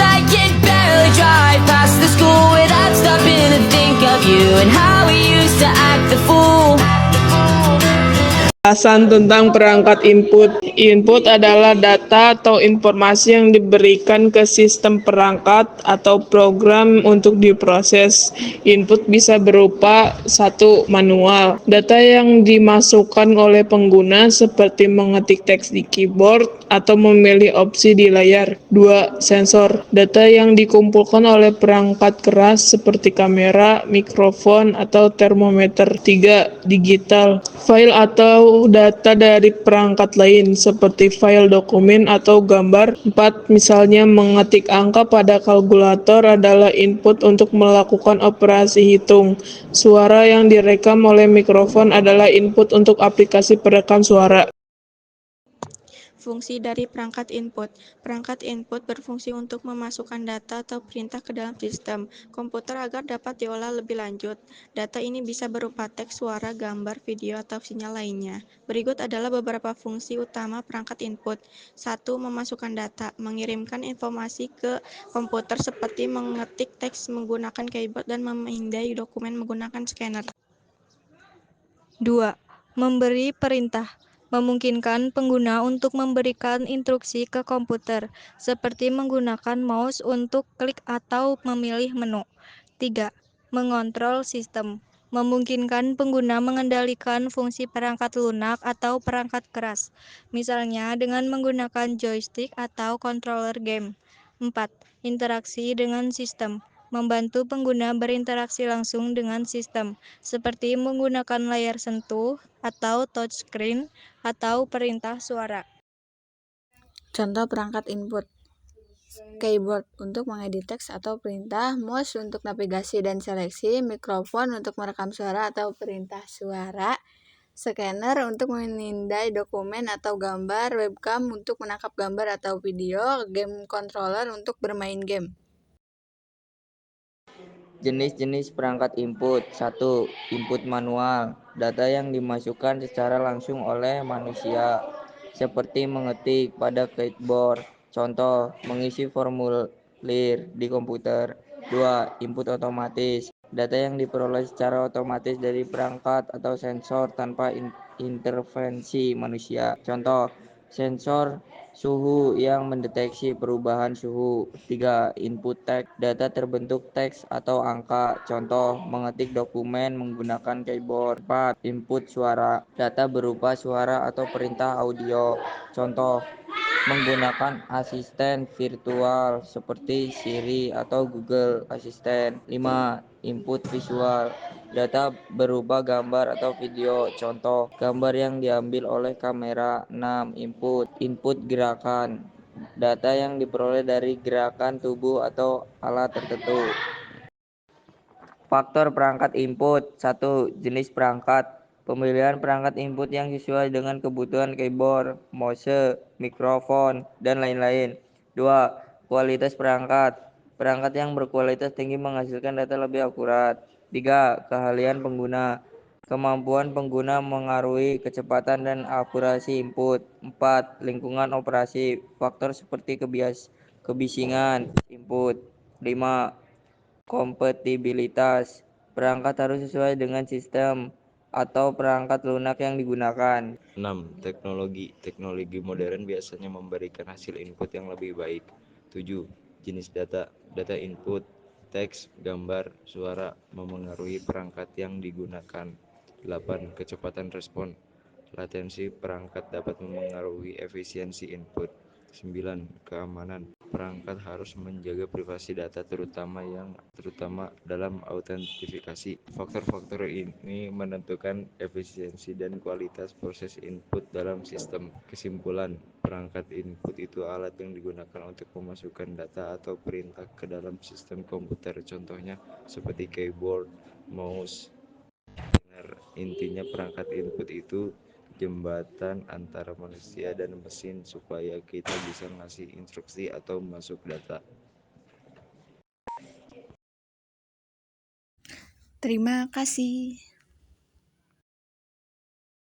I can barely drive past the school without stopping to think of you and how we used to act the fool. Penjelasan tentang perangkat input. Input adalah data atau informasi yang diberikan ke sistem perangkat atau program untuk diproses. Input bisa berupa 1. Manual. Data yang dimasukkan oleh pengguna seperti mengetik teks di keyboard atau memilih opsi di layar. 2. Sensor. Data yang dikumpulkan oleh perangkat keras seperti kamera, mikrofon, atau termometer. 3. Digital. File atau data dari perangkat lain seperti file dokumen atau gambar. 4. Misalnya mengetik angka pada kalkulator adalah input untuk melakukan operasi hitung. Suara yang direkam oleh mikrofon adalah input untuk aplikasi perekam suara. Fungsi dari perangkat input. Perangkat input berfungsi untuk memasukkan data atau perintah ke dalam sistem komputer agar dapat diolah lebih lanjut. Data ini bisa berupa teks, suara, gambar, video, atau sinyal lainnya. Berikut adalah beberapa fungsi utama perangkat input. 1. Memasukkan data, mengirimkan informasi ke komputer seperti mengetik teks menggunakan keyboard dan memindai dokumen menggunakan scanner. 2. Memberi perintah, memungkinkan pengguna untuk memberikan instruksi ke komputer, seperti menggunakan mouse untuk klik atau memilih menu. 3. Mengontrol sistem, memungkinkan pengguna mengendalikan fungsi perangkat lunak atau perangkat keras, misalnya dengan menggunakan joystick atau controller game. 4. Interaksi dengan sistem, membantu pengguna berinteraksi langsung dengan sistem, seperti menggunakan layar sentuh atau touchscreen atau perintah suara. Contoh perangkat input: keyboard untuk mengedit teks atau perintah, mouse untuk navigasi dan seleksi, mikrofon untuk merekam suara atau perintah suara, scanner untuk memindai dokumen atau gambar, webcam untuk menangkap gambar atau video, game controller untuk bermain game. Jenis-jenis perangkat input. 1. Input manual. Data yang dimasukkan secara langsung oleh manusia, seperti mengetik pada keyboard. Contoh, mengisi formulir di komputer. 2. Input otomatis. Data yang diperoleh secara otomatis dari perangkat atau sensor tanpa intervensi manusia. Contoh, sensor suhu yang mendeteksi perubahan suhu. 3. Input teks. Data terbentuk teks atau angka. Contoh, mengetik dokumen menggunakan keyboard. 4. Input suara. Data berupa suara atau perintah audio. Contoh, menggunakan asisten virtual seperti Siri atau Google Assistant. 5. Input visual. Data berupa gambar atau video. Contoh, gambar yang diambil oleh kamera. 6. Input gerakan. Data yang diperoleh dari gerakan tubuh atau alat tertentu. Faktor perangkat input. 1. Jenis perangkat. Pemilihan perangkat input yang sesuai dengan kebutuhan keyboard, mouse, mikrofon, dan lain-lain. 2. Kualitas perangkat. Perangkat yang berkualitas tinggi menghasilkan data lebih akurat. 3. Keahlian pengguna. Kemampuan pengguna mengaruhi kecepatan dan akurasi input. 4. Lingkungan operasi. Faktor seperti kebisingan input. 5. Kompatibilitas. Perangkat harus sesuai dengan sistem atau perangkat lunak yang digunakan. 6. Teknologi. Teknologi modern biasanya memberikan hasil input yang lebih baik. 7. Jenis data. Data input, teks, gambar, suara memengaruhi perangkat yang digunakan. 8. Kecepatan respon. Latensi perangkat dapat memengaruhi efisiensi input. 9. Keamanan. Perangkat harus menjaga privasi data terutama dalam autentifikasi. Faktor-faktor ini menentukan efisiensi dan kualitas proses input dalam sistem. Kesimpulan, perangkat input itu alat yang digunakan untuk memasukkan data atau perintah ke dalam sistem komputer. Contohnya seperti keyboard, mouse. Intinya perangkat input itu jembatan antara manusia dan mesin supaya kita bisa ngasih instruksi atau masuk data. Terima kasih.